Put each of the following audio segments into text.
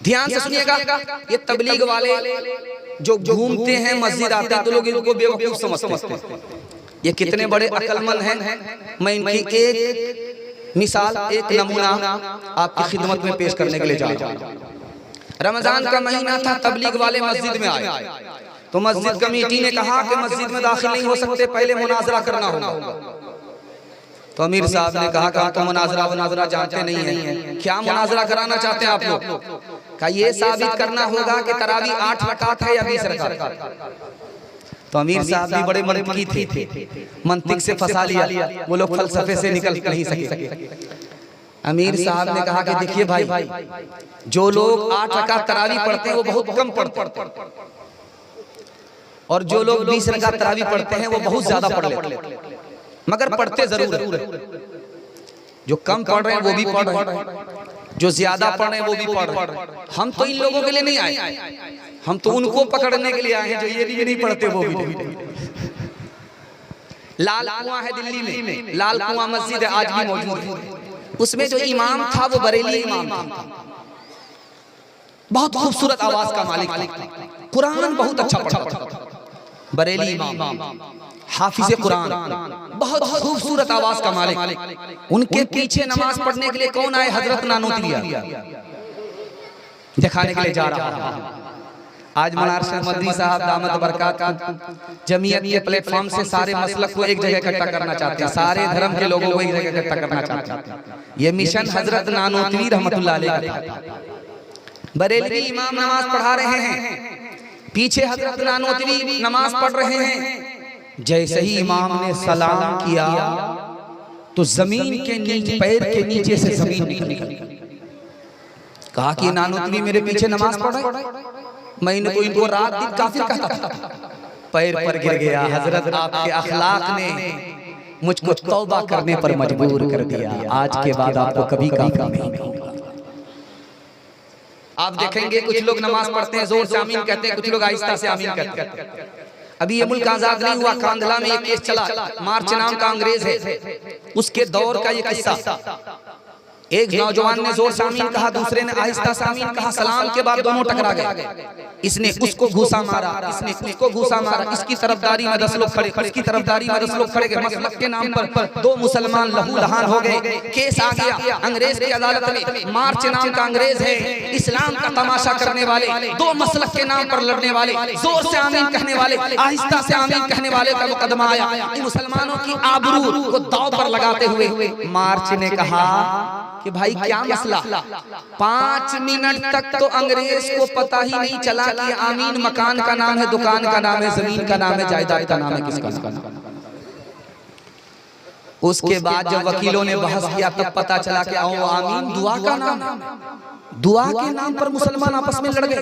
ध्यान से सुनिएगा, ये तबलीग वाले जो घूमते हैं मस्जिद आते हैं तो लोग इनको बेवकूफ समझते हैं। ये कितने बड़े अक्लमंद हैं। मैं इनकी एक मिसाल, एक नमूना आपकी खिदमत में पेश करने के लिए जा रहा हूं। रमजान का महीना था, तबलीग वाले मस्जिद में आए तो मस्जिद कमेटी ने कहा कि मस्जिद में दाखिल नहीं हो सकते, पहले मुनाजरा करना होगा। तो अमीर साहब ने कहा कि तो मुनाजरा जानते नहीं हैं, क्या मुनाजरा कराना चाहते हैं आप लोग? कहा ये साबित करना होगा कि तरावी 8 रकात है या 20 रकात। तो अमीर साहब भी बड़े मंतिकी थे, मंतिक से फंसा लिया, वो लोग फलसफे से निकल नहीं सके। अमीर साहब ने कहा कि देखिए भाई, जो लोग 8 रकात तरावी पढ़ते हैं वो बहुत कम पढ़ते हैं, और जो लोग 20 रकात तरावी पढ़ते हैं वो बहुत ज्यादा पढ़ लेते हैं, मगर पढ़ते जरूर है। जो कम पढ़ रहे हैं वो भी पढ़ रहे हैं, जो ज्यादा पढ़ रहे हैं वो भी पढ़ रहे हैं। हम तो इन लोगों के लिए नहीं आए, हम तो उनको पकड़ने के लिए आए हैं जो ये भी नहीं पढ़ते वो भी नहीं। लाल कुआं है दिल्ली में, लाल कुआं मस्जिद है, आज भी मौजूद है। उसमें जो इमाम था वो बरेली इमाम था, बहुत खूबसूरत आवाज का मालिक था, कुरान बहुत अच्छा पढ़ता था। बरेली इमाम, हाफिज कुरान, बहुत खूबसूरत आवाज का मालिक। उनके पीछे नमाज पढ़ने के लिए कौन आए? हजरत नानोतवी दिखाने के लिए जा रहा है। आज मनार मदनी साहब दामत बरकत जमीयत के प्लेटफॉर्म से सारे मसलक को एक जगह इकट्ठा करना चाहते हैं, सारे धर्म के लोगों को एक जगह इकट्ठा करना चाहते हैं। ये मिशन हजरत नानोतवी रहमतुल्लाह अलैह का। बरेलवी इमाम नमाज पढ़ा रहे हैं, पीछे हजरत नानोतवी नमाज पढ़ रहे हैं। जैसे ही इमाम ने सलाम किया तो जमीन के नीचे, पैर के नीचे से जमीन निकल गई। कहा कि नानोतवी मेरे पीछे नमाज पढ़ रहे, मैं इनको रात दिन काफिर कहता था, पैर पर गिर गया। हजरत आपके अखलाक ने मुझको तौबा करने पर मजबूर कर दिया, आज के बाद आपको कभी काफिर नहीं कहूंगा। आप देखेंगे कुछ लोग नमाज पढ़ते हैं, जोर से आमीन कहते हैं, कुछ लोग आहिस्ता से आमीन कहते हैं। अभी ये मुल्क आजाद नहीं हुआ, कांधला में एक केस चला, मार्च नाम का अंग्रेज है, उसके दौर का ये किस्सा। एक नौजवान ने जोर से आमीन कहा, दूसरे ने आहिस्ता से आमीन कहा, सलाम के बाद दोनों टकरा गए। इसने उसको घूसा मारा, इसने उसको घूसा मारा, इसकी तरफदारी में 10 लोग खड़े, इसकी तरफदारी में 10 लोग खड़े गए। मसलक के नाम पर 2 मुसलमान लहू लहान हो गए। केस आ गया अंग्रेज की अदालत में। मार्च नाम का अंग्रेज है, इस्लाम का तमाशा करने वाले, 2 मसलक के नाम पर लड़ने वाले, जोर से आमीन कहने वाले, आहिस्ता से आमीन कहने वाले का मुकदमा आया। इन मुसलमानों की आबरू को दांव पर लगाते हुए मार्च ने कहा कि भाई क्या मसला? 5 मिनट तक तो अंग्रेज को पता ही नहीं चला कि आमीन मकान का नाम है, दुकान का नाम है, जमीन का नाम है, जायदाद का नाम है, किसका नाम। उसके बाद जब वकीलों ने बहस किया तब पता चला कि आमीन दुआ का नाम है, दुआ के नाम पर मुसलमान आपस में लड़ गए।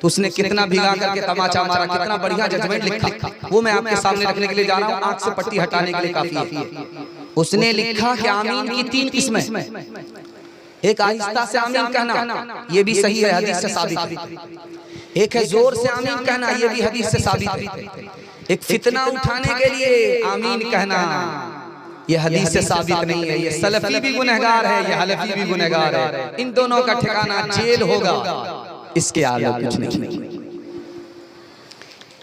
तो उसने कितना भिगा करके तमाचा मारा, कितना बढ़िया जजमेंट लिखा, वो मैं आपके सामने रखने के लिए जा रहा हूँ, आंख से पट्टी हटाने के लिए काफी है। उसने लिखा कि आमीन की 3 किस्में, एक आहिस्ता से आमीन कहना, ये भी सही है, हदीस से साबित है। एक है जोर से आमीन कहना, ये भी हदीस से साबित है। एक फितना उठाने के लिए आमीन कहना, ये हदीस से साबित नहीं है। ये सलफी भी गुनहगार है, ये हलफी भी गुनहगार है। इन दोनों का ठिकाना जेल होगा, इसके आगे कुछ नहीं।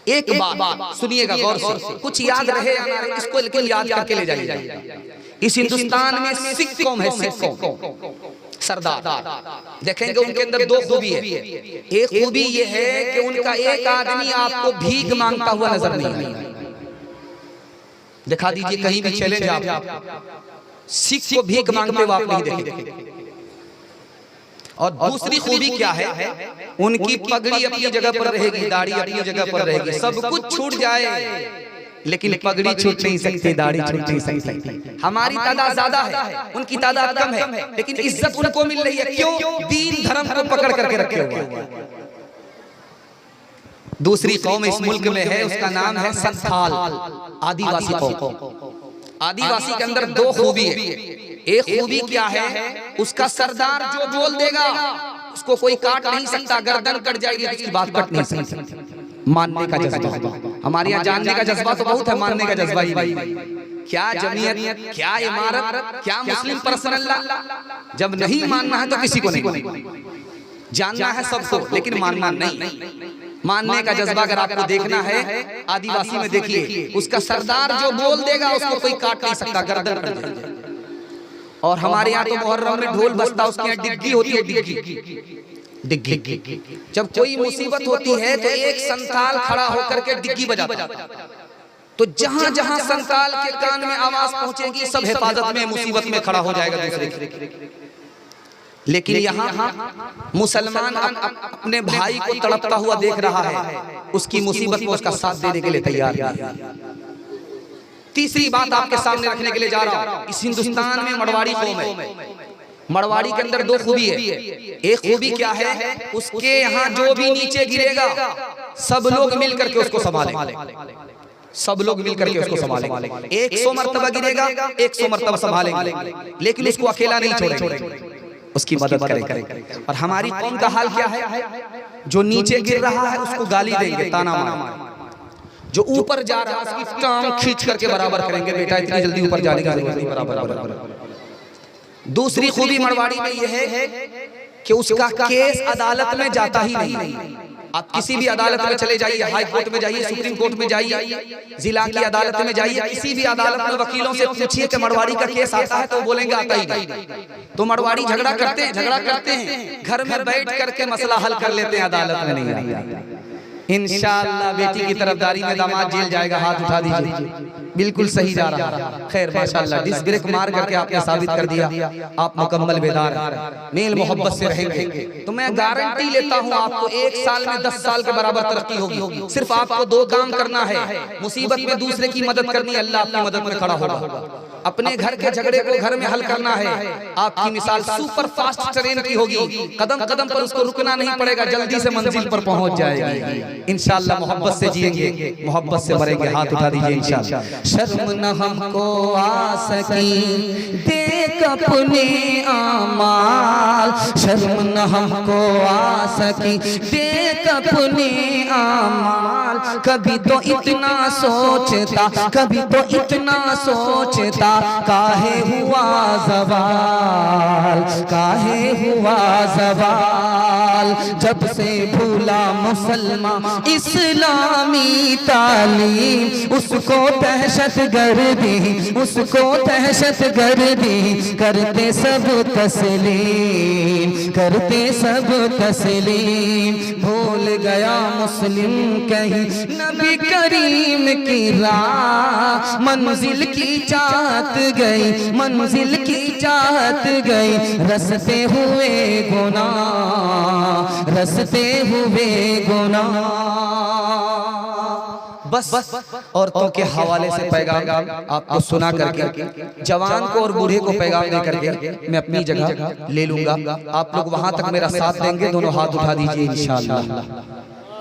एक बात सुनिएगा गौर से, कुछ याद रहे इसको, लेकिन याद करके ले जाइए। इस हिंदुस्तान में सिख कौम है, सिख कौम सरदार, देखेंगे उनके अंदर 2 खूबी है। एक खूबी ये है कि उनका एक आदमी आपको भीख मांगता हुआ नजर नहीं आएगा। दिखा दीजिए कहीं भी चैलेंज आप, सिख को भीख मांगते हुए आप नहीं देखेंगे। और दूसरी खूबी क्या है? उनकी पगड़ी अपनी जगह पर रहेगी, दाढ़ी अपनी जगह पर रहेगी, सब कुछ छूट जाए लेकिन पगड़ी छूट नहीं सकती, दाढ़ी छूट नहीं सकती। हमारी तादाद ज्यादा है, उनकी तादाद कम है, लेकिन इज्जत उनको मिल रही है। क्यों? दीन धर्म को पकड़ करके रखे हुए हैं। दूसरी कौम इस मुल्क में है, उसका नाम है संथाल, आदिवासी कौम। आदिवासी के अंदर 2 खूबी है। एक खूबी क्या है? उसका सरदार जो बोल देगा उसको कोई काट नहीं सकता, गर्दन कट जाएगी, उसकी बात कट नहीं सकती। मानने का जज्बा, हमारे यहाँ जानने का जज्बा तो बहुत है, मानने का जज्बा ही नहीं। क्या जमीयत, क्या इमारत, क्या मुस्लिम पर्सनल लॉ, जब नहीं मानना है तो किसी को नहीं। जानना है सबको लेकिन मानना नहीं। मानने का जज्बा अगर आपको देखना है, आदिवासी में देखिए, उसका सरदार जो बोल देगा उसको कोई काट नहीं सकता, गर्दन कर देगा। और हमारे यहाँ तो मुहर्रम में ढोल बजता, उसके यहाँ डिग्गी होती है, डिग्गी। जब कोई मुसीबत होती है तो एक संताल खड़ा होकर के डिग्गी बजाता, तो जहां जहां संताल के कान में आवाज पहुंचेगी सब हिफाजत में, मुसीबत में खड़ा हो जाएगा दूसरे की। लेकिन यहाँ मुसलमान अपने भाई को तड़पता हुआ देख रहा है, उसकी मुसीबत में उसका साथ देने के लिए तैयार है। तीसरी बात आपके सामने रखने के लिए जा रहा हूं, इस हिंदुस्तान में मड़वाड़ी कौम है। मड़वाड़ी के अंदर दो खूबी है। एक खूबी क्या है, उसके यहाँ जो भी नीचे गिरेगा सब लोग मिलकर के उसको संभालेंगे, सब लोग मिलकर के उसको संभालेंगे। 100 मरतबा गिरेगा 100 मरतबा संभालेंगे, लेकिन उसको अकेला नहीं छोड़ेंगे, उसकी मदद करेंगे। और हमारी कौम का हाल क्या है, जो नीचे गिर रहा है उसको गाली देंगे, ताना मारेंगे, जो ऊपर जा रहा है उसकी टांग खींच करके बराबर करेंगे, बेटा इतनी जल्दी ऊपर जाने की जरूरत नहीं, बराबर। दूसरी खूबी मड़वाड़ी में यह है कि उसका केस अदालत में जाता ही नहीं। आप किसी भी अदालत में चले जाइए, हाई कोर्ट में जाइए, सुप्रीम कोर्ट में जाइए, जिला की अदालत में जाइए, किसी भी अदालत में वकीलों से पूछिए कि मड़वाड़ी का केस आता है तो बोलेंगे आता ही नहीं। तो मड़वाड़ी झगड़ा करते हैं, घर में बैठ करके मसला हल कर लेते हैं, अदालत में नहीं आता। इंशाअल्लाह बेटी की तरफदारी में दामाद जेल जाएगा, हाथ उठा दीजिए, बिल्कुल सही जा रहा है। खैर माशाअल्लाह, डिस्क ब्रेक मार करके आपने साबित कर दिया आप मुकम्मल बेदार हैं, मेल मोहब्बत से रहेंगे। तो मैं गारंटी लेता हूं आपको 1 साल में 10 साल के बराबर तरक्की होगी। सिर्फ आपको 2 काम करना है, मुसीबत में दूसरे की मदद करनी, अल्लाह आपकी मदद में खड़ा होगा। अपने घर के झगड़े को घर में हल करना है। आपकी मिसाल सुपर फास्ट ट्रेन की होगी, कदम कदम पर उसको रुकना नहीं पड़ेगा, जल्दी से मंजिल पर पहुंच जाएगी। इंशाअल्लाह मोहब्बत से जिएंगे, मोहब्बत से मरेंगे, हाथ उठा दीजिए इंशाअल्लाह। शर्म न हमको आ सकी देख अपने आमाल, शर्म न हमको आ सकी देख अपने आमाल। कभी तो इतना सोचता, कभी तो इतना सोचता, काहे हुआ ज़वाल, काहे हुआ ज़वाल। जब से भूला मुसलमान इस्लामी तालीम, उसको दहशत गर्दी, उसको दहशत गर्दी, करते सब तस्लीम, करते सब तस्लीम। भूल गया मुस्लिम कहीं नबी करीम की राह, मंजिल की चाहत गई, मंजिल की चाहत गई, रसते हुए गुनाह, रसते हुए गुनाह। बस औरतों के हवाले से पैगाम आपको सुना करके, जवान को और बूढ़े को पैगाम दे करके मैं अपनी जगह ले लूंगा। आप लोग वहां तक मेरा साथ देंगे, दोनों हाथ उठा दीजिए इंशाअल्लाह।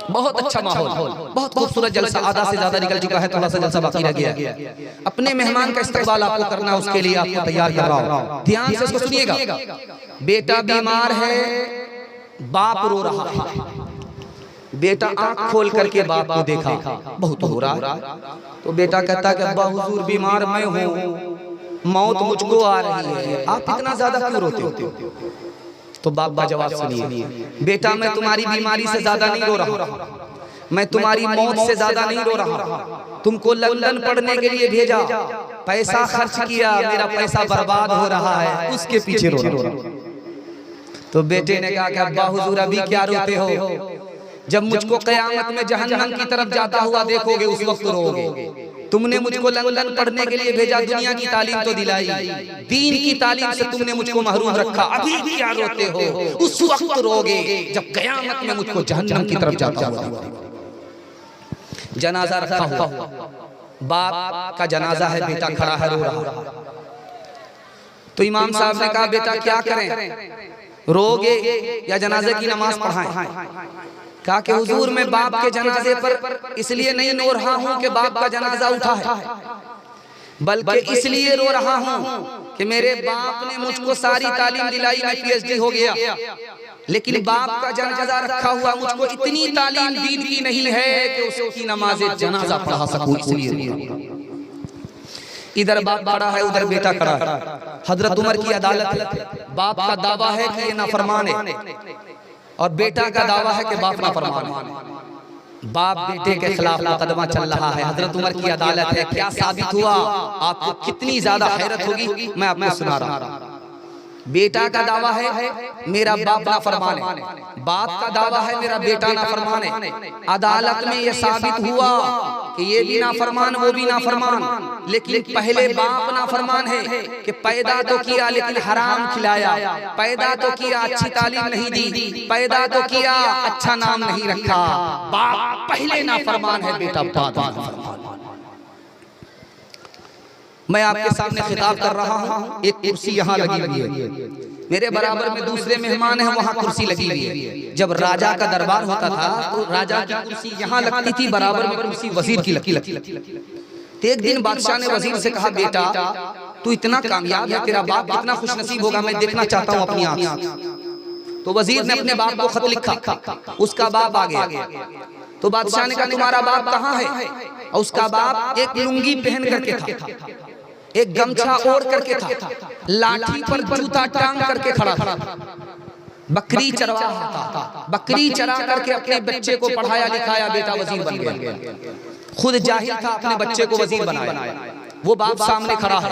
बहुत अच्छा माहौल, बहुत खूबसूरत जलसा, आधा से ज्यादा निकल चुका है, थोड़ा सा जलसा बाकी रह गया। अपने मेहमान का इस्तकबाल आपको करना है, उसके लिए आपको तैयार कर रहा हूं। ध्यान से इसको सुनिएगा। बेटा बीमार है, बाप रो रहा है, बेटा आंख खोल करके बाप को देखा, बहुत हो रहा है, तो बेटा कहता है कि अब्बा हुजूर बीमार मैं हूँ, मौत मुझको आ रही है, आप इतना ज्यादा क्यों रोते हो? तो बाप का जवाब सुनिए, बेटा मैं तुम्हारी बीमारी से ज्यादा नहीं रो रहा, मैं तुम्हारी मौत से ज्यादा नहीं रो रहा। तुमको लंदन पढ़ने के लिए भेजा, पैसा खर्च किया, मेरा पैसा बर्बाद हो रहा है, उसके पीछे रो रहा। तो बेटे ने कहा कि अब्बा हुजूर अभी क्या रोते हो, जब मुझको क़यामत में जहन्नम की तरफ जाता हुआ देखोगे उस वक्त रोओगे। तुमने मुझको लंदन पढ़ने के लिए भेजा, दुनिया की तालीम तो दिलाई, दीन की तालीम से तुमने मुझको महरूम रखा, अभी क्या रोते हो? उस वक्त रोगे जब क़यामत में मुझको जहन्नम की तरफ जाता हुआ। जनाजा रखा हुआ, बाप का जनाजा है, बेटा खड़ा है रो रहा। तो इमाम साहब ने कहा बेटा क्या करें, रोगे या जनाजे की नमाज पढ़ाएं? कहा कि हुजूर मैं बाप के जनाजे पर इसलिए नहीं रो रहा हूँ कि बाप का जनाजा उठा है, बल्कि इसलिए रो रहा हूँ कि मेरे बाप ने मुझको सारी तालीम दिलाई, मैं PhD हो गया, लेकिन बाप का जनाजा रखा हुआ, मुझको इतनी तालीम दीन की नहीं है कि उसकी नमाज़े जनाजा पढ़ा सकूं, इसलिए। इधर बाप खड़ा है, उधर बेटा खड़ा है। हजरत उमर की अदालत है, बाप का दावा है कि ये नाफरमान है, और बेटा का दावा है कि बाप नाफरमान है। बाप बेटे के खिलाफ मुकदमा चल रहा है, हजरत उमर की अदालत है। क्या साबित हुआ? आपको कितनी ज्यादा हैरत होगी, मैं आपको सुना रहा हूं। बेटा का दावा है मेरा बाप नाफरमान है, बाप का दावा है मेरा बेटा नाफरमान है। अदालत में यह साबित हुआ कि ये भी नाफरमान वो भी नाफरमान, लेकिन पहले बाप नाफरमान है कि पैदा तो किया लेकिन हराम खिलाया, पैदा तो किया अच्छी तालीम नहीं दी, पैदा तो किया अच्छा नाम नहीं रखा। बाप पहले नाफरमान है, बेटा बाद में नाफरमान। मैं आपके सामने खिताब कर रहा हूँ, एक कुर्सी यहाँ लगी हुई है, मेरे बराबर में दूसरे मेहमान हैं, वहाँ कुर्सी लगी हुई है। जब राजा का दरबार होता था तो राजा की कुर्सी यहाँ लगती थी, बराबर में कुर्सी वजीर की लगती। तो एक दिन बादशाह ने वजीर से कहा, बेटा तू इतना कामयाब है, तेरा बाप कितना खुशनसीब होगा, मैं देखना चाहता हूँ अपनी आँख। तो वजीर ने अपने बाप को खत लिखा, उसका बाप आ गया। तो बादशाह ने कहा, तुम्हारा बाप कहाँ है? और उसका बाप एक लुंगी पहन करके था, एक गमछा ओढ़ करके था, लाठी पर जूता टांग करके खड़ा था, बकरी चरवा रहा था, बकरी चरा करके अपने बच्चे को पढ़ाया लिखाया, बेटा वजीर बन गया। खुद जाहिल था, अपने बच्चे को वजीर बनाया। वो बाप सामने खड़ा है।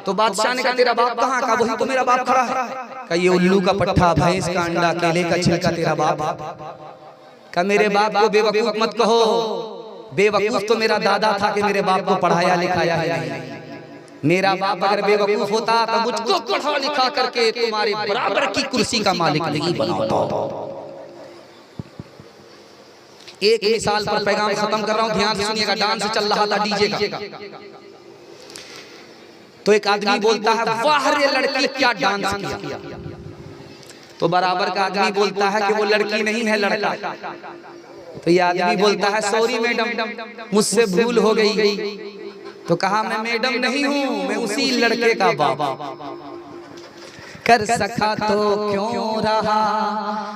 तो बादशाह ने कहा, तेरा बाप कहाँ? का वही तो मेरा बाप खड़ा है। का ये उल्लू का पट्ठा, भैंस का अंडा, केले का छिलका तेरा बाप? का मेरे बाप को बेवकूफ मत कहो, बेवकूफ तो मेरा दादा था कि मेरे बाप को पढ़ाया लिखाया है। मेरा बाप अगर बेवकूफ होता तो मुझको पढ़ा लिखा करके तुम्हारे बराबर की कुर्सी का मालिक नहीं बनाता। एक मिसाल पर पैगाम खत्म कर रहा हूं, ध्यान से सुनिएगा। डांस चल रहा था डीजे का, तो एक आदमी बोलता है, वाह रे लड़की क्या डांस किया। तो बराबर का आदमी बोलता है कि वो लड़की नहीं है लड़का। तो ये आदमी बोलता है, सॉरी मैडम मुझसे भूल हो गई। तो कहा, मैं मैडम नहीं हूँ, मैं उसी लड़के का बाप। कर सका तो क्यों रहा,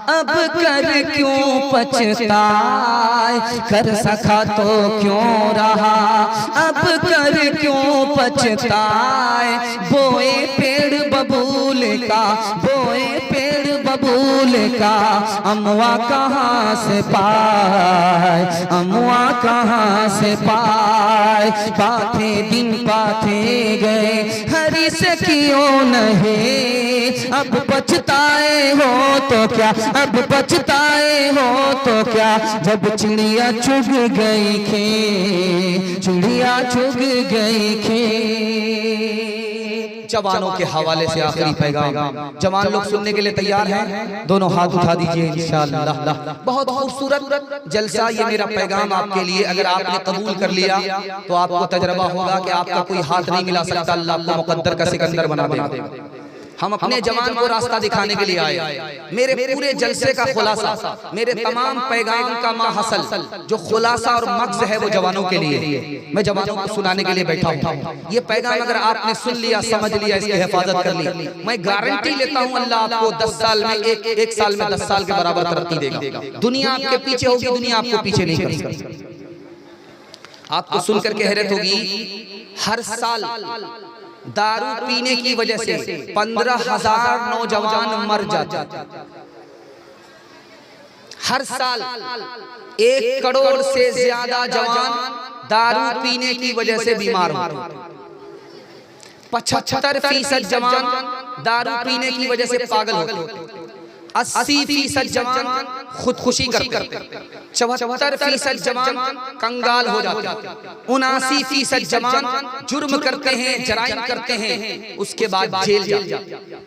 अब कर क्यों पछताए, कर सका तो क्यों रहा, अब कर क्यों पछताए। बोए पेड़ बबूल का, बोए पेड़ बबूल का, अमवा कहाँ से पाए, अमवा कहाँ से पाए। पाथे दिन पाथे गए, हरी से क्यों नहीं, अब पछताए हो तो क्या, अब पछताए हो तो क्या। जब चिड़िया चुग गई खे, चिड़िया चुग गई खे। जवानों के हवाले से आखिरी पैगाम, जवान लोग सुनने के लिए तैयार हैं? दोनों हाथ उठा दीजिए इंशाअल्लाह। बहुत खूबसूरत जलसा ये मेरा पैगाम आपके लिए। अगर आपने कबूल कर लिया तो आपको तजर्बा होगा कि आपका कोई हाथ नहीं मिला सकता, अल्लाह आपको मुकद्दर का सिकंदर बना देगा। हम अपने जवान को रास्ता दिखाने के लिए आए। मेरे पूरे जलसे का खुलासा, मेरे तमाम पैगाम का माहसल जो खुलासा और मक्स है वो जवानों के लिए, मैं जवानों को सुनाने के लिए बैठा हूँ। ये पैगाम अगर आपने सुन लिया, समझ लिया, इसकी हिफाजत कर ली, मैं गारंटी लेता हूँ अल्लाह आपको 10 साल में एक साल में 10 साल के बराबर तरक्की देगा। दुनिया आपके पीछे होगी, दुनिया आपको पीछे नहीं कर सकती। आपको सुनकर के हैरत होगी, हर साल दारू पीने की वजह से 15,000 नौजवान मर जाते। हर साल 1 करोड़ से ज्यादा जवान दारू पीने की वजह से बीमार होते। 75% जवान दारू पीने की वजह से पागल होते। 80% जवान खुदकुशी करते, 74% जवान कंगाल हो जाते, 79% जवान जुर्म करते हैं, जराइम करते हैं, उसके बाद जेल जाते।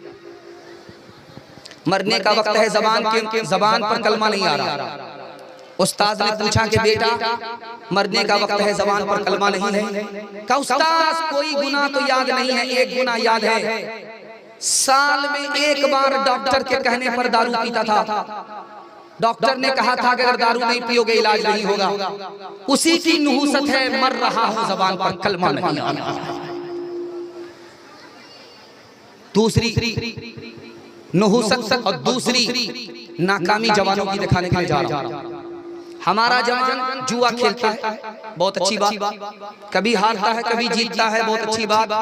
मरने का वक्त है, जबान पर कलमा नहीं आ रहा। उस्ताद ने पूछा कि बेटा मरने का वक्त है, जबान पर कलमा नहीं है। कहा उस्ताद कोई गुनाह तो याद नहीं है, एक गुनाह याद है, साल में 1 बार डॉक्टर के कहने पर दारू पीता था। डॉक्टर ने कहा था कि अगर दारू नहीं पियोगे इलाज नहीं होगा। उसी की नुहूसत है, मर रहा हूं, जबान पर कलमा नहीं आ रहा। दूसरी नुहूसत और दूसरी नाकामी जवानों की दिखाने के लिए जा रहा हूं। हमारा जवान जुआ खेलता है, बहुत अच्छी बात, कभी हारता है कभी जीतता है, बहुत अच्छी बात।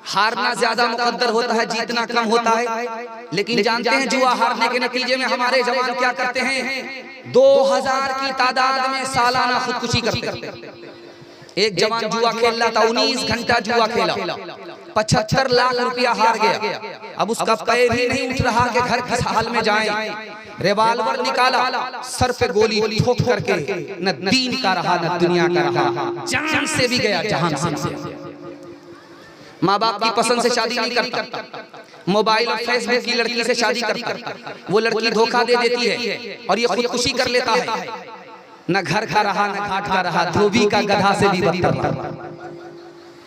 हारना ज्यादा मुकद्दर होता है, जीतना कम होता है। लेकिन जानते हैं जुआ हारने के नतीजे में हमारे जवान क्या करते हैं? 2000 की तादाद में सालाना खुदकुशी करते हैं। एक जवान जुआ खेल रहा था, 19 घंटा जुआ खेला, 75 लाख रुपया हार गया। अब उसका पैर ही नहीं उठ रहा कि घर किस हाल में जाएं। रिवाल्वर निकाला, सर पे गोली ठोक करके, न दीन का रहा न दुनिया का रहा, जान से भी गया जहान से। माँ बाप की पसंद से शादी नहीं करता, मोबाइल और फेसबुक की लड़की से शादी करता, वो लड़की धोखा दे देती है और ये खुदकुशी कर लेता है। न घर का रहा न घाट का रहा, धोबी का गधा से भी बदतर।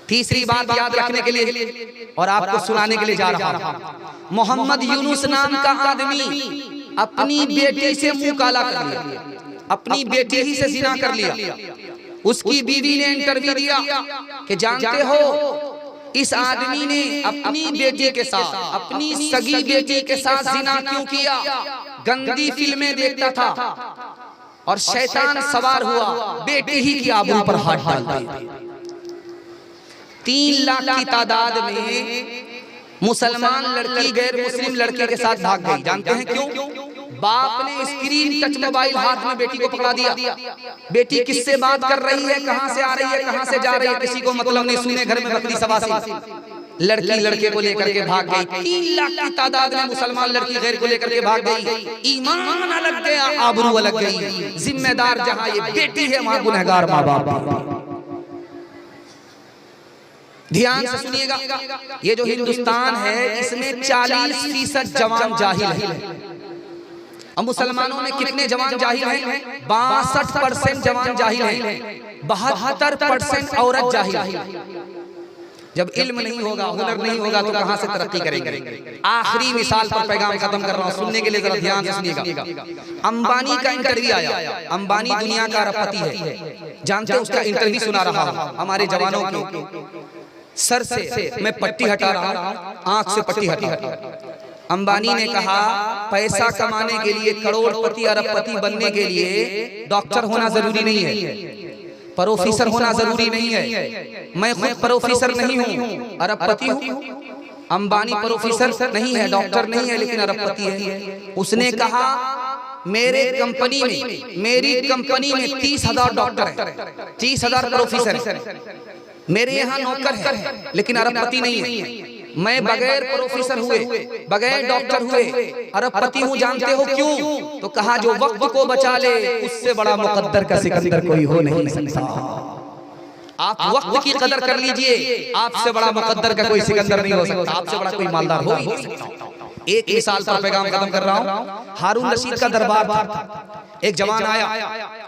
तीसरी बात याद रखने के लिए और आपको सुनाने के लिए जा रहा हूं। मोहम्मद यूनुस नाम का आदमी अपनी बेटी से मुंह काला कर लिया, अपनी बेटी ही से जिना कर लिया। उसकी बीवी ने इंटरव्यू दिया कि जानते हो इस आदमी ने अपनी बेटी के साथ, अपनी सगी बेटी के साथ जिना क्यों किया? गंदी फिल्में देखता था और शैतान सवार हुआ, बेटी ही की आबरू पर हाथ डाल दिया। 3 लाख की तादाद में मुसलमान लड़की गैर मुस्लिम लड़के के साथ भाग गई। जानते हैं क्यों? बाप ने स्क्रीन टच मोबाइल हाथ में बेटी को पकड़ा दिया। बेटी किससे बात कर रही है, कहां से आ रही है, कहां से जा रही है, किसी को मतलब नहीं। सुने घर में बकरी सवासी, लड़की लड़के को लेकर के भाग गई। 3 लाख की तादाद में मुसलमान लड़की गैर को लेकर के भाग गई। ईमान अलग गया, आबरू अलग गई। जिम्मेदार जहां ये बेटी है वहां गुनहगार माँ बाप। ध्यान से सुनिएगा, ये जो हिंदुस्तान है इसमें 40% जवान जाहिल है। अब मुसलमानों में कितने जवान जाहिल हैं? 62% जवान जाहिल हैं, 72% औरत जाहिल है। जब इल्म नहीं होगा, हुनर नहीं होगा तो कहां से तरक्की करेंगे? आखिरी मिसाल पर पैगाम खत्म कर रहा हूं, सुनने के लिए जरा ध्यान से सुनिएगा। अंबानी का इंटरव्यू आया। अंबानी दुनिया का अरबपति है, जानते हैं? उसका इंटरव्यू सुना रहा हूं हमारे जवानों की। सर से मैं पट्टी हटा रहा हूं, आंख से पट्टी हटा। अंबानी ने कहा पैसा कमाने के लिए, करोड़पति अरबपति बनने के लिए डॉक्टर होना जरूरी नहीं है, प्रोफेसर होना जरूरी नहीं है। मैं खुद प्रोफेसर नहीं हूँ, अरबपति हूँ। अंबानी प्रोफेसर नहीं है, डॉक्टर नहीं है, लेकिन अरबपति है। उसने कहा मेरी कंपनी में 30,000 डॉक्टर हैं, 30,000 प्रोफेसर हैं। मेरे यहाँ नौकर है लेकिन अरबपति नहीं है। मैं बगैर प्रोफेसर हुए, बगैर डॉक्टर हुए अरबपति हूँ। जानते हो क्यों? तो कहा जो वक्त को बचा ले उससे बड़ा मुकद्दर का सिकंदर कोई हो नहीं सकता। आप वक्त की कदर कर लीजिए, आपसे बड़ा मुकद्दर का कोई सिकंदर नहीं हो सकता, आपसे बड़ा कोई मालदार हो ही नहीं सकता। एक मिसाल पर पैगाम खत्म कर रहा हूँ। हारून रशीद का दरबार था। एक जवान आया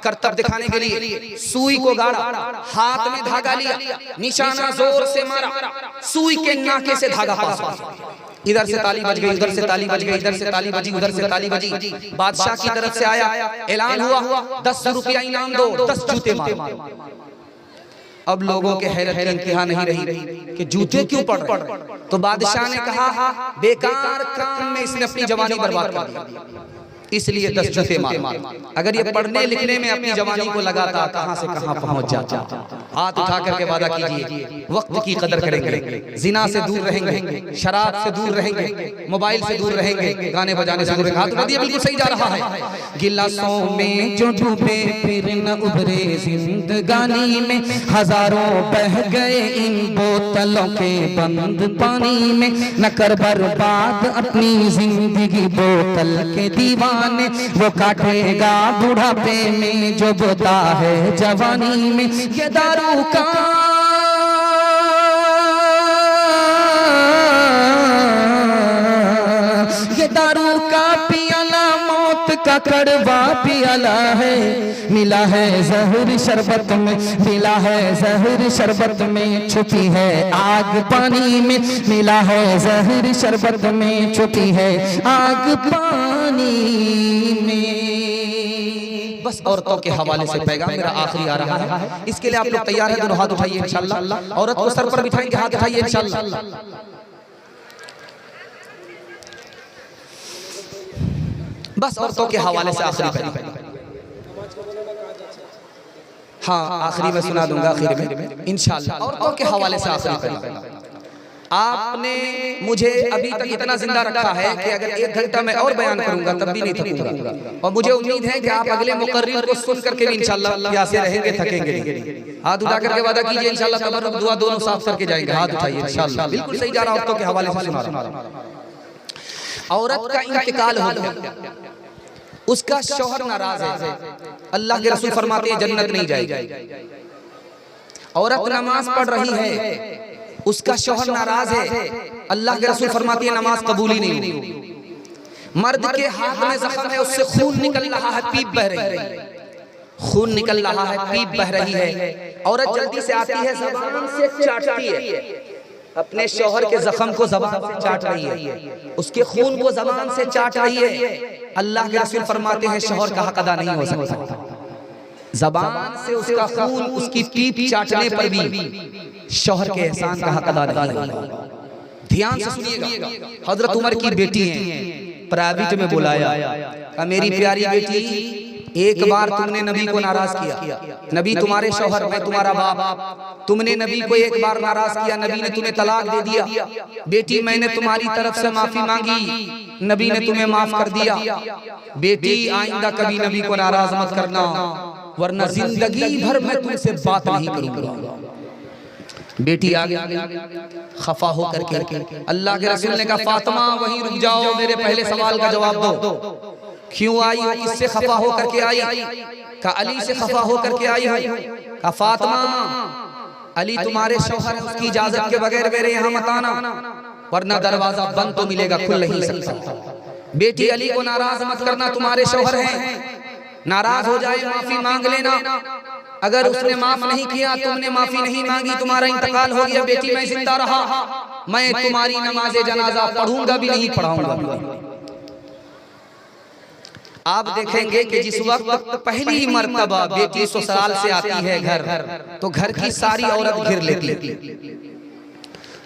करतब दिखाने के लिए, सुई को गाड़ा, हाथ में धागा लिया, निशाना जोर से मारा, सुई के नाके से धागा पास हुआ। इधर से ताली बज गई, उधर से ताली बज गई, इधर से ताली बजी, उधर से ताली बजी। बादशाह की तरफ से आया, ऐलान हुआ 10 रुपया इनाम दो, 10 जूते मारो। अब लोगों के हैरत की इंतहा नहीं रही कि जूते क्यों पड़ रहे। तो बादशाह ने कहा बेकार काम में इसने अपनी जवानी बर्बाद कर दी, इसलिए 10 जूते मार। अगर ये पढ़ने लिखने में अपनी जवानी को लगाता कहां से कहां पहुंच जाता। हाथ उठा करके वादा कीजिए वक्त की कदर करेंगे, जिना से दूर रहेंगे, शराब से दूर रहेंगे, मोबाइल से दूर रहेंगे, गाने बजाने से दूर रहेंगे। हाथ उठा दिया, बिल्कुल सही जा रहा है। गिलासों में जो डूबे फिर न उभरे, जिंदगानी में हजारों बह गए, इन बोतलों के बंद पानी में न कर बर्बाद अपनी जिंदगी बोतल के दीवाने। वो काटेगा बुढ़ापे में जो बोता है जवानी में। ये दारू का पियाला मौत का कड़वा पियाला है। मिला है जहर शरबत में, मिला है जहर शरबत में, छुपी है आग पानी में। मिला है जहर शरबत में, छुपी है आग पानी में। बस औरतों के हवाले से पैगाम मेरा आखिरी आ रहा है। इसके लिए आप लोग तैयार हैं? दोनों हाथ उठाइए इंशाअल्लाह। औरत को सर पर बिठाएंगे, हाथ उठाइए इंशाअल्लाह। बस औरतों के हवाले से आखिरी पैगाम। हाँ, आखिरी में सुना दूंगा, आखिर में इंशाअल्लाह। औरतों के हवाले से आखिरी करूंगा। आपने मुझे अभी तक इतना जिंदा रखा है कि अगर 1 घंटा मैं और बयान करूंगा तब भी नहीं थकूंगा, और मुझे उम्मीद है कि आप अगले मुकर्रिर को सुन करके भी इंशाअल्लाह प्यासे रहेंगे, थकेंगे नहीं। हाथ उठा करके वादा कीजिए इंशाअल्लाह, तबर्रुक दुआ दोनों साफ करके जाएंगे। हाथ उठाइए इंशाअल्लाह। बिल्कुल सही जा रहा, औरतों के हवाले से सुना रहा हूं। औरत का इंतकाल हो गया, उसका शौहर नाराज है, अल्लाह के रसूल फरमाते हैं जन्नत नहीं जाएगी। औरत नमाज पढ़ रही है, उसका शौहर नाराज है, अल्लाह के रसूल फरमाते हैं नमाज कबूल ही नहीं होगी। मर्द के हाथ में जख्म है, उससे खून निकल रहा है, पीप बह रही है, खून निकल रहा है, पीप बह रही है। औरत जल्दी से आती है, ज़बान से चाटती है, अपने शौहर के जख्म को ज़बान से चाट रही है, उसके खून को ज़बान से चाट रही है। अल्लाह के रसूल फरमाते हैं शौहर का हक अदा नहीं हो सकता। ज़बान से उसका खून, उसकी पीप चाटने पर भी शौहर के एहसान का हक अदा नहीं होगा। ध्यान से सुनिएगा, हजरत उमर की बेटी है, प्राइवेट में बुलाया, मेरी प्यारी बेटी, एक बार तुमने नबी को नाराज किया, नबी तुम्हारे शौहर, मैं तुम्हारा बाप, तुमने नबी को एक बार नाराज किया, नबी ने तुम्हें तलाक दे दिया। बेटी, मैंने तुम्हारी तरफ से माफी मांगी, नबी ने तुम्हें माफ कर दिया। बेटी, आइंदा कभी नबी को नाराज मत करना, वरना जिंदगी भर मैं तुमसे बात नहीं करूंगा। बेटी आगे खफा हो करके, अल्लाह के रसूल ने कहा फातिमा वहीं रुक जाओ, मेरे पहले सवाल का जवाब दो, क्यों आई हो, किससे खफा हो करके आई? कहा अली से खफा हो करके आई हूं। कहा फातिमा, अली तुम्हारे शौहर, उसकी इजाजत के बगैर मेरे यहाँ मत आना, वरना दरवाजा बंद तो मिलेगा, खुल नहीं सकता। बेटी, अली को नाराज मत करना, तुम्हारे शौहर हैं, नाराज हो जाए माफी मांग लेना, अगर उसने माफ नहीं किया, तुमने माफी नहीं मांगी, तुम्हारा इंतकाल हो गया। बेटी, मैं जिंदा रहा, मैं तुम्हारी नमाज जनाजा पढ़ूंगा भी नहीं, पढ़ाऊंगा भी। आप देखेंगे कि जिस वक्त पहली मर्तबा बेटी ससुराल से आती है घर, तो घर की सारी औरत घिर लेती,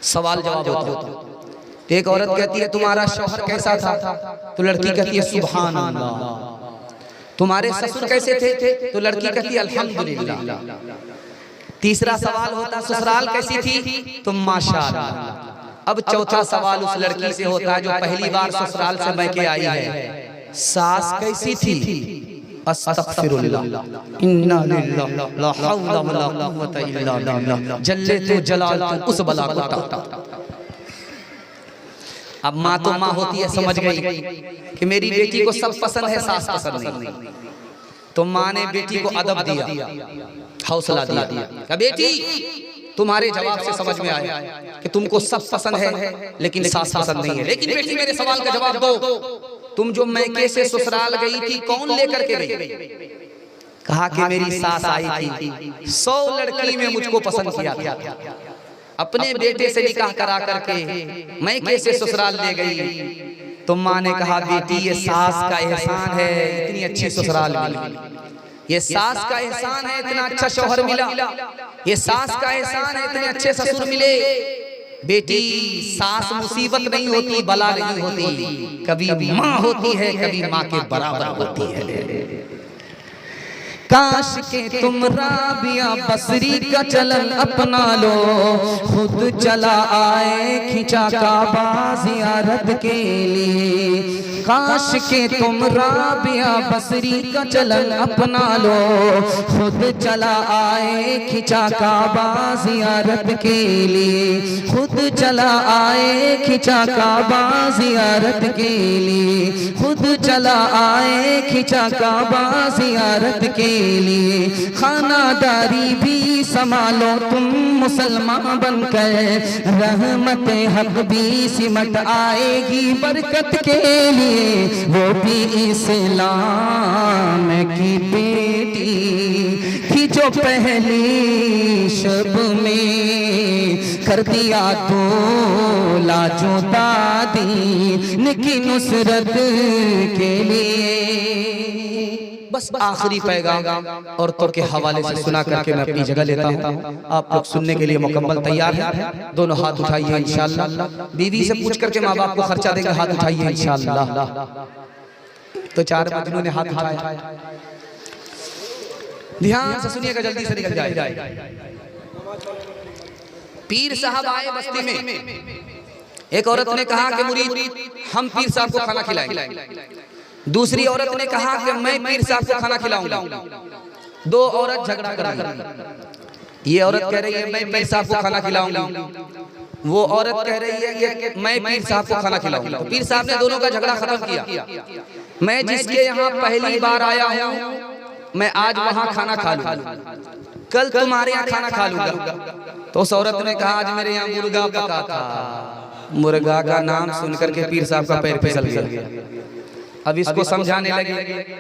सवाल जवाब होता। एक औरत कहती है तुम्हारा शौहर कैसा था, तो लड़की कहती है सुभान अल्लाह। तुम्हारे ससुर कैसे थे, तो लड़की कहती है अल्हम्दुलिल्लाह। तीसरा सवाल होता ससुराल कैसी थी, तो माशाअल्लाह। अब चौथा सवाल उस लड़की से होता है जो पहली बार ससुराल से मैके आई है, सास कैसी थी? अस्तगफिरुल्लाह, इन्ना लिल्लाहि ला हौला वला कुव्वता इल्ला बिल्लाह, जल्ले तो जलाल तो उस बला को टा। अब माँ तो माँ होती है, समझ गई कि मेरी बेटी को सब पसंद है, सास पसंद नहीं, तो माँ ने बेटी को अदब दिया, हौसला दिया। बेटी, तुम्हारे जवाब से समझ में आया कि तुमको सब पसंद है लेकिन सास पसंद नहीं है, लेकिन बेटी मेरे सवाल का जवाब दो, तुम जो मैके से ससुराल गई थी कौन लेकर के गई? कहा कि मेरी सास आई थी, 100 लड़की में मुझको पसंद किया था, अपने बेटे से निकाह करा करके मैके से ससुराल ले गई। तो माँ ने कहा बेटी, ये सास का एहसान है, इतनी अच्छी ससुराल मिली, ये सास का एहसान है, इतना अच्छा शौहर मिला, ये सास का एहसान है, इतने अच्छे ससुर मिले। बेटी, सास मुसीबत नहीं होती, बला नहीं होती, कभी माँ होती है, कभी माँ के बराबर होती है। काश के तुम राबिया बसरी का चलन अपना लो, खुद चला आए खिंचा काबा ज़ियारत के लिए। काश के तुम राबिया बसरी का चलन अपना लो, खुद चला आए खिंचा काबा ज़ियारत के लिए, खुद चला आए खिंचा काबा ज़ियारत के लिए, खुद चला आए खिंचा काबा ज़ियारत के लिए। खानादारी भी संभालो तुम मुसलमान बनकर, रहमत हक भी सिमट आएगी बरकत के लिए। वो भी इस्लाम की बेटी थी जो पहली शब में कर दिया तो लाजो दादी की नुसरत के लिए। बस आखिरी पैगाम औरतों के हवाले से सुना करके मैं अपनी जगह लेता हूँ। आप लोग सुनने के लिए मुकम्मल तैयार हैं? दोनों हाथ उठाइए इंशाअल्लाह। बीवी से पूछ करके माँ बाप को खर्चा देंगे, हाथ उठाइए इंशाअल्लाह। तो 4 मजनू ने हाथ उठाया। ध्यान से सुनिएगा, जल्दी से निकल जाए। पीर साहब आए बस्ती में। एक औरत ने कहा कि मुरीद हम पीर साहब को खाना खिलाएंगे। दूसरी औरत ने कहा कि मैं पीर साहब को खाना खिलाऊंगा। दो औरत झगड़ा कर रही। ये औरत कह रही है मैं पीर साहब को खाना खिलाऊंगा, वो औरत कह रही है कि मैं पीर साहब को खाना खिलाऊंगा। पीर साहब ने दोनों का झगड़ा खत्म किया। मैं जिसके यहाँ पहली बार आया हूँ मैं आज वहाँ खाना खा लूंगा, कल तुम्हारे यहाँ खाना खा लूंगा। तो उस औरत ने कहा आज मेरे यहाँ मुर्गा पका था। मुर्गा का नाम सुनकर के पीर साहब का पैर फिसल गया। अब इसको समझाने लगे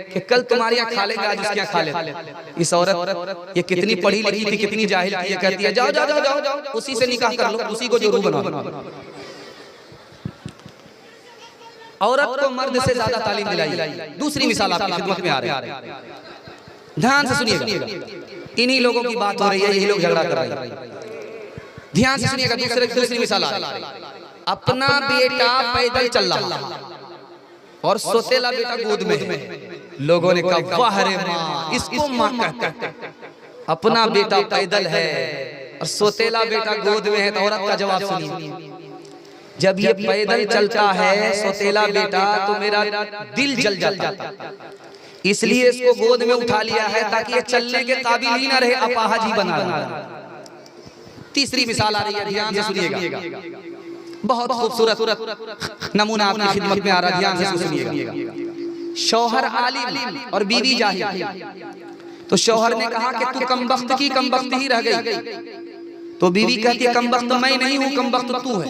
कि कल तुम्हारे यहाँ खा लेंगे, आज उसके यहाँ खा लेंगे। इस औरत ये कितनी पढ़ी लिखी थी, कितनी जाहिल थी, ये कहती है जाओ जाओ जाओ जाओ उसी से निकाह कर लो, उसी को जोरू बना। औरत को मर्द से ज्यादा तालीम दिलाई। दूसरी मिसाल आपकी खिदमत में आ रही है, ध्यान से सुनिएगा। इन्हीं लोगों की बात हो रही है, यही लोग झगड़ा कर रहे हैं। ध्यान से सुनिएगा। दूसरी मिसाल आ रही है। अपना बेटा पैदल चल रहा और सोतेला बेटा गोद में। लोगों ने कहा वाह रे माँ, इसको माँ कहते हैं। अपना बेटा पैदल है और सोतेला बेटा गोद में है। तो औरत का जवाब सुनिए, जब ये पैदल चलता है सोतेला बेटा तो मेरा दिल जल जाता, इसलिए इसको गोद में उठा लिया है ताकि ये चलने के काबिल ही ना रहे, अपाहज ही बना रहे। तीसरी मिसाल आ रही है, ध्यान से सुनिएगा। बहुत खूबसूरत नमूना आपकी खिदमत में आ रहा है, ध्यान से सुनिएगा। शौहर आलिम और बीवी जाहिल। तो शौहर ने कहा कि तू कमबख्त की कमबख्त ही रह गई। तो बीवी कहती है कमबख्त मैं नहीं हूँ, कमबख्त तू है।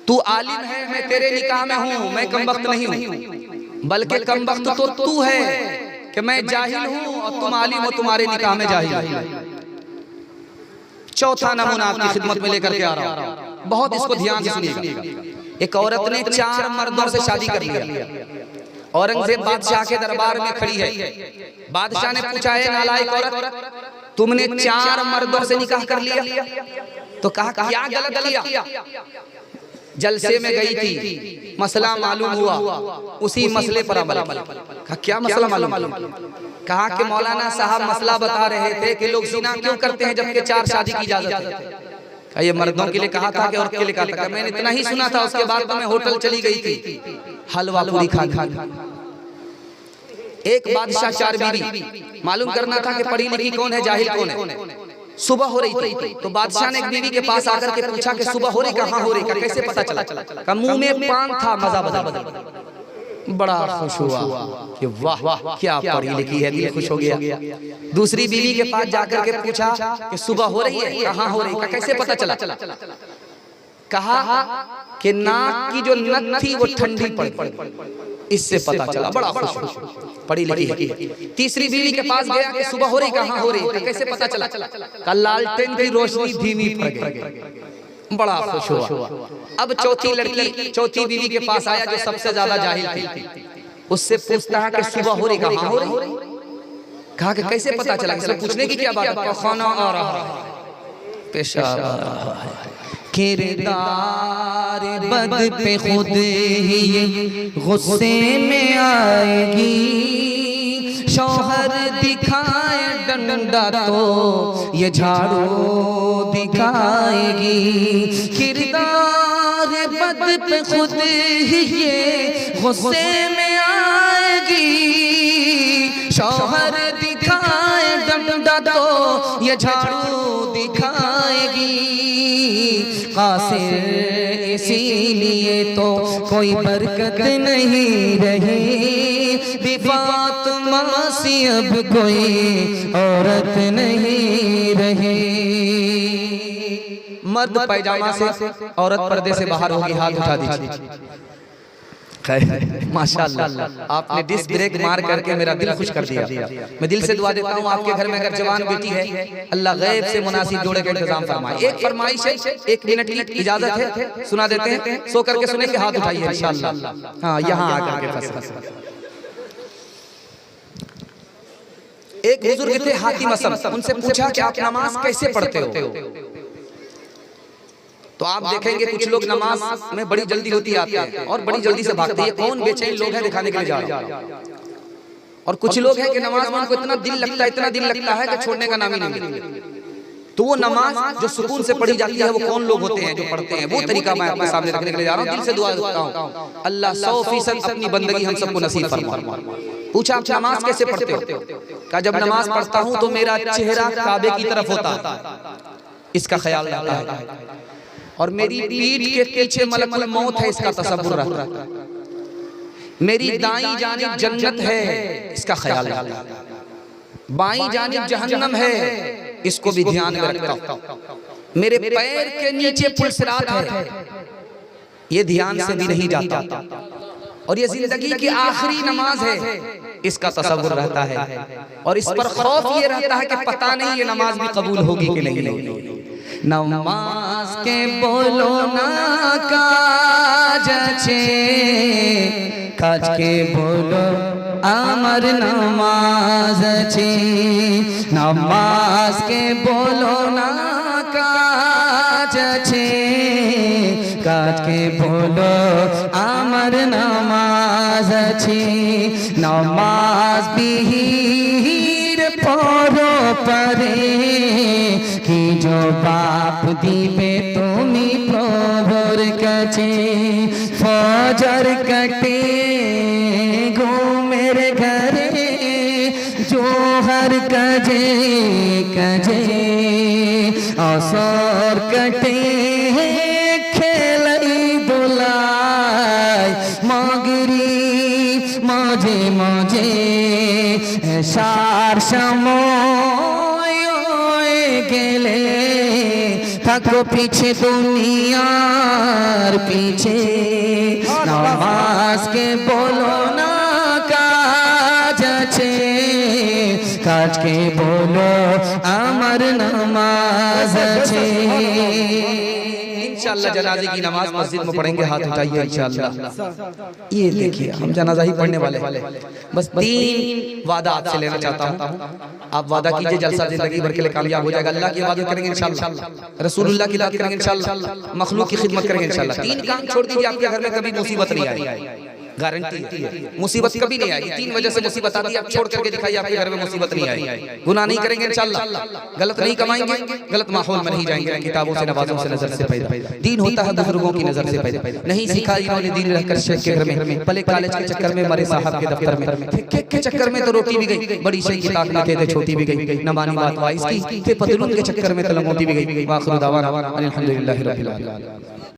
तू आलिम है, मैं तेरे निकाह में हूँ, मैं कमबख्त नहीं हूँ, बल्कि कमबख्त तो तू है कि मैं जाहिल हूँ और तुम आलिम हो, तुम्हारे निकाह में जाहिल। चौथा नमूना आपकी खिदमत में लेकर के आ रहा हूं, बहुत इसको ध्यान से सुनिएगा। एक औरत ने 4 मर्दों से शादी कर लिया। औरंगजेब बादशाह के दरबार में खड़ी है। बादशाह ने पूछा है नालायक औरत, तुमने 4 मर्दों से निकाह कर लिया? तो कहा क्या गलत किया? जलसे में गई थी, मसला मालूम हुआ, उसी मसले पर अमल किया। क्या मसला मालूम? कहा कि मौलाना साहब मसला बता रहे थे कि लोग ज़िना क्यों करते हैं जबकि 4 शादी की इजाजत है। ये मर्दों के लिए कहा था कि औरत के लिए कहा था? मैंने इतना ही सुना था। उसके बाद तो मैं होटल चली गई थी हलवा पूरी खा। एक बादशाह 4 बीवी, मालूम करना था कि पढ़ी लिखी कौन है, जाहिल कौन है। सुबह हो रही थी तो बादशाह ने एक बीवी के पास आकर के पूछा कि सुबह हो रही, कहाँ हो रही, कैसे पता चला? का मुंह में पान था, मजा बदल। बड़ा खुश हुआ कि वाह वाह क्या पढ़ी लिखी है, दिल खुश हो गया। दूसरी बीवी के पास जाकर के पूछा कि सुबह हो रही है, कहाँ हो रही, कैसे पता चला? कहा कि नाक की जो नथ थी वो ठंडी पड़ी, इससे पता चला। बड़ा खुश, पढ़ी लिखी है। तीसरी बीवी के पास गया कि सुबह हो रही, कहाँ हो रही, कैसे पता चला? का लालटेन की रोशनी धीमी पड़ गई। बड़ा खुश हुआ। अब चौथी बीवी के पास आया जो सबसे ज्यादा जाहिल थी। उससे पूछता है कि सुबह हो रही, कहाँ हो रही? कहा कि कैसे पता चला? इसमें पूछने की क्या बात है? खाना आ रहा है, पेशाब आ रहा है। किरदार बद पे खुद ही गुस्से में आएगी, शौहर दिखाए डंडा तो ये झाड़ू दिखाएगी। किरदार बद पे खुद ही ये गुस्से में आएगी, शौहर दिखाए डंडा तो ये झाड़ू दिखाएगी। कासिर इसीलिए तो कोई बरकत नहीं रही, फातिमा सी अब कोई औरत नहीं रही। मर्द पैजामा से, औरत पर्दे से बाहर होगी, हाथ उठा दीजिए। माशाअल्लाह, आपने डिस्क ब्रेक मार करके मेरा दिल खुश कर दिया। मैं दिल से दुआ देता हूँ आपके घर में अगर जवान बेटी है, अल्लाह गैब से मुनासिब जोड़े का इंतजाम फरमाए। एक फरमाइश है, 1 मिनट की इजाजत है, सुना देते हैं। सो करके सुने के हाथ उठाइए इंशाअल्लाह। हाँ, यहाँ आकर के फंस। एक बुजुर्ग थे हातिम असम, उनसे पूछा कि आप नमाज कैसे पढ़ते हो? तो आप देखेंगे कुछ लोग नमाज में बड़ी जल्दी होती आते हैं और बड़ी जल्दी से भागते हैं। कौन बेचैन लोग हैं दिखाने के लिए जा रहा है। और कुछ लोग हैं कि नमाज में उनको इतना दिल लगता है कि छोड़ने का नाम ही नहीं लेते। तो वो नमाज जो सुकून से पढ़ी जाती है वो कौन लोग होते हैं जो पढ़ते हैं, वो तरीका मैं आपके सामने रखने के लिए जा रहा हूँ। दिल से दुआ करता हूँ अल्लाह 100% अपनी बंदगी हम सबको नसीब फरमाए। पूछा आप नमाज कैसे पढ़ते हो? कहा जब नमाज पढ़ता हूँ तो मेरा चेहरा काबे की तरफ होता है, इसका ख्याल रहता है, और मेरी पीठ के पीछे मलकुल मौत है, इसका तसव्वुर रहता है, मेरी दाईं जानिब जन्नत है, इसका ख्याल रहता है, बाईं जानिब जहन्नम है, इसको भी ध्यान में रखता हूं, मेरे पैर के नीचे पुलसिरात है, ये ध्यान से भी नहीं जाता, और ये जिंदगी की आखिरी नमाज है, इसका तसव्वुर रहता है, और इस पर खौफ ये रहता है कि पता नहीं ये नमाज भी कबूल होगी कि नहीं। नमाज के बोलो ना काज छे, काज के बोलो आमर नमाज छे, नमाज के बोलो ना काज छे, काज के बोलो आमर नमाज छे, नमाज बिहीर परो परे कि जो बाप दीबे तुमी प्रभुर काछे, फजर कटे घुमेर घरे जोहर कजे कजे, असर कटे खेलाई दोलाई, मगरी मजे मजे सार समय गेले থাকো पीछे दुनियार पीछे, नमाज के बोलो ना काज छे, काज के बोलो अमर नमाज छे। इंशाअल्लाह जनाजे की नमाज मस्जिद में पढ़ेंगे, हाथ उठाइए इंशाअल्लाह। ये देखिए हम जनाजा ही पढ़ने वाले, बस 3 वादा आपसे लेना चाहता हूँ। आप वादा कीजिए जलसा जिंदगी भर के लिए कामयाब हो जाएगा। अल्लाह की इबादत करेंगे इंशाअल्लाह, रसूलुल्लाह की इबादत करेंगे इंशाअल्लाह, मखलूक की खिदमत करेंगे इंशाअल्लाह। 3 काम छोड़ दीजिए, आपके घर में कभी मुसीबत नहीं आएगी, गारंटी है, मुसीबत कभी नहीं आएगी। 3 वजह से मुसीबत आती है, आप छोड़ करके दिखाइए आपके घर में मुसीबत नहीं आएगी। गुनाह नहीं करेंगे इंशाअल्लाह, गलत नहीं कमाएंगे, गलत माहौल में नहीं जाएंगे, किताबों से नवाजों से नजर से पैदा। दीन होता है बुजुर्गों की नजर से पैदा, नहीं सीखा इन्होंने दीन रहकर शेख के घर में, पहले कॉलेज के चक्कर में, मरे साहब के दफ्तर में, केक के चक्कर में तो रोटी भी गई, बड़ी शेख की ताकत के थे छोटी भी गई, न मानी बात वाइस की, पतलून के चक्कर में तो लंगोटी भी गई। वाखिर दावाना अल्हम्दुलिल्लाहि रब्बिल आलमीन।